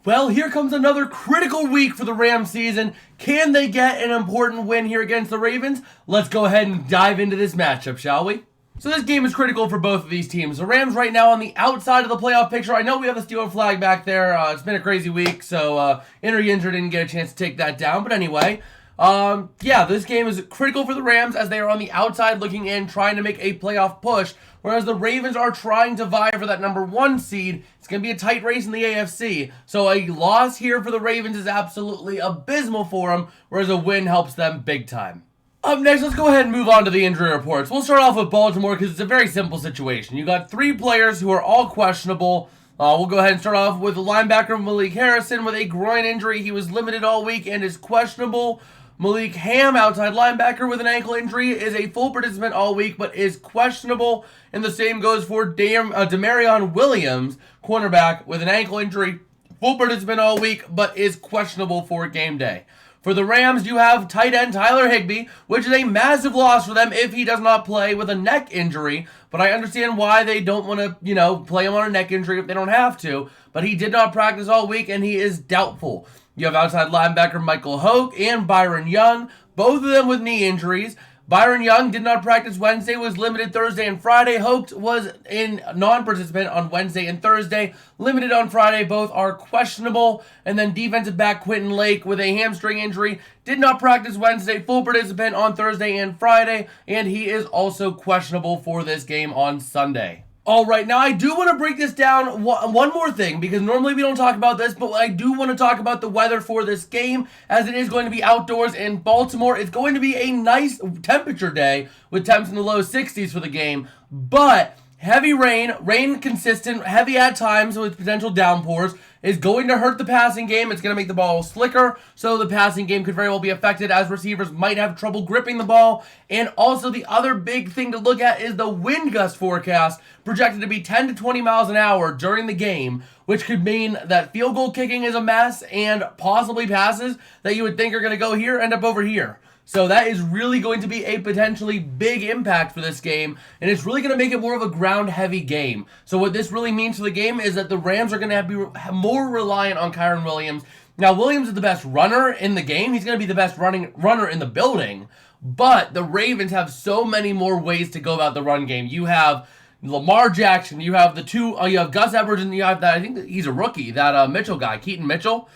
Well, here comes another critical week for the Rams season. Can they get an important win here against the Ravens? Let's go ahead and dive into this matchup, shall we? So this game is critical for both of these teams. The Rams right now on the outside of the playoff picture. I know we have the Steeler flag back there. It's been a crazy week, so Injury didn't get a chance to take that down. But anyway, this game is critical for the Rams as they are on the outside looking in, trying to make a playoff push, whereas the Ravens are trying to vie for that number 1 seed. It's going to be a tight race in the AFC, so a loss here for the Ravens is absolutely abysmal for them, whereas a win helps them big time. Up next, let's go ahead and move on to the injury reports. We'll start off with Baltimore because it's a very simple situation. You got 3 players who are all questionable. We'll go ahead and start off with the linebacker Malik Harrison with a groin injury. He was limited all week and is questionable. Malik Ham, outside linebacker with an ankle injury, is a full participant all week but is questionable. And the same goes for Demarion Williams, cornerback with an ankle injury, full participant all week but is questionable for game day. For the Rams, you have tight end Tyler Higbee, which is a massive loss for them if he does not play with a neck injury. But I understand why they don't want to, play him on a neck injury if they don't have to. But he did not practice all week, and he is doubtful. You have outside linebacker Michael Hoke and Byron Young, both of them with knee injuries. Byron Young did not practice Wednesday, was limited Thursday and Friday. Hoke was in non-participant on Wednesday and Thursday, limited on Friday. Both are questionable. And then defensive back Quentin Lake with a hamstring injury did not practice Wednesday, full participant on Thursday and Friday, and he is also questionable for this game on Sunday. All right, now I do want to break this down one more thing, because normally we don't talk about this, but I do want to talk about the weather for this game, as it is going to be outdoors in Baltimore. It's going to be a nice temperature day with temps in the low 60s for the game, but heavy rain consistent, heavy at times with potential downpours, is going to hurt the passing game. It's going to make the ball slicker, so the passing game could very well be affected as receivers might have trouble gripping the ball. And also the other big thing to look at is the wind gust forecast, projected to be 10 to 20 miles an hour during the game, which could mean that field goal kicking is a mess and possibly passes that you would think are going to go here end up over here. So that is really going to be a potentially big impact for this game, and it's really going to make it more of a ground-heavy game. So what this really means for the game is that the Rams are going to have to be more reliant on Kyren Williams. Now, Williams is the best runner in the game. He's going to be the best runner in the building, but the Ravens have so many more ways to go about the run game. You have Lamar Jackson, you have you have Gus Edwards, and you have that, I think he's a rookie, that Mitchell guy, Keaton Mitchell.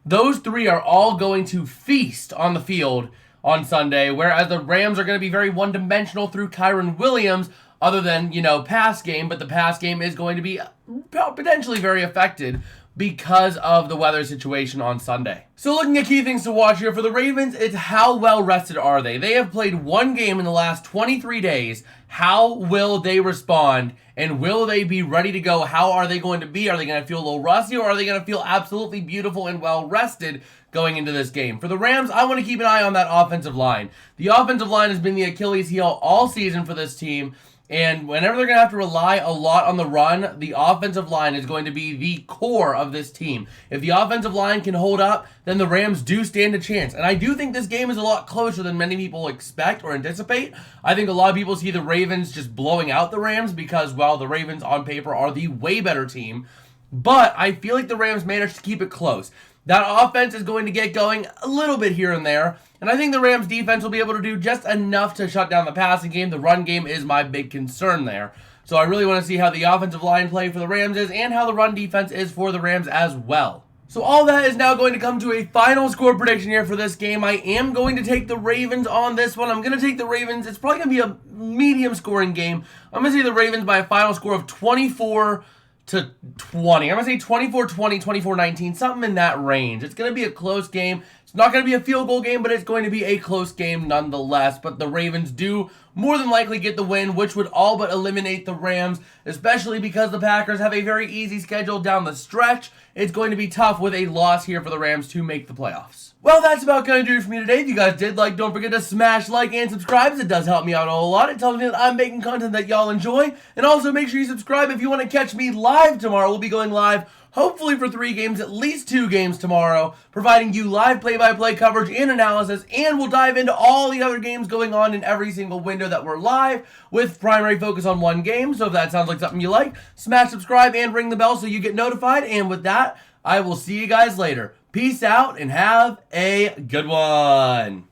Those 3 are all going to feast on the field on Sunday, whereas the Rams are going to be very one-dimensional through Kyren Williams, other than, pass game, but the pass game is going to be potentially very affected because of the weather situation on Sunday. So looking at key things to watch here for the Ravens, it's how well rested are they? They have played 1 game in the last 23 days. How will they respond? And will they be ready to go? How are they going to be? Are they going to feel a little rusty, or are they going to feel absolutely beautiful and well rested going into this game? For the Rams, I want to keep an eye on that offensive line. The offensive line has been the Achilles heel all season for this team. And whenever they're going to have to rely a lot on the run, the offensive line is going to be the core of this team. If the offensive line can hold up, then the Rams do stand a chance. And I do think this game is a lot closer than many people expect or anticipate. I think a lot of people see the Ravens just blowing out the Rams because, well, the Ravens on paper are the way better team. But I feel like the Rams managed to keep it close. That offense is going to get going a little bit here and there, and I think the Rams defense will be able to do just enough to shut down the passing game. The run game is my big concern there. So I really want to see how the offensive line play for the Rams is and how the run defense is for the Rams as well. So all that is now going to come to a final score prediction here for this game. I am going to take the Ravens on this one. I'm going to take the Ravens. It's probably going to be a medium scoring game. I'm going to say the Ravens by a final score of 24-20. I'm going to say 24-20, 24-19, something in that range. It's going to be a close game. It's not going to be a field goal game, but it's going to be a close game nonetheless. But the Ravens do more than likely get the win, which would all but eliminate the Rams, especially because the Packers have a very easy schedule down the stretch. It's going to be tough with a loss here for the Rams to make the playoffs. Well, that's about going to do it for me today. If you guys did like, don't forget to smash like and subscribe. It does help me out a whole lot. It tells me that I'm making content that y'all enjoy. And also make sure you subscribe if you want to catch me live tomorrow. We'll be going live hopefully for 3 games, at least 2 games tomorrow, providing you live play-by-play coverage and analysis, and we'll dive into all the other games going on in every single window that we're live, with primary focus on 1 game. So if that sounds like something you like, smash subscribe and ring the bell so you get notified. And with that, I will see you guys later. Peace out and have a good one.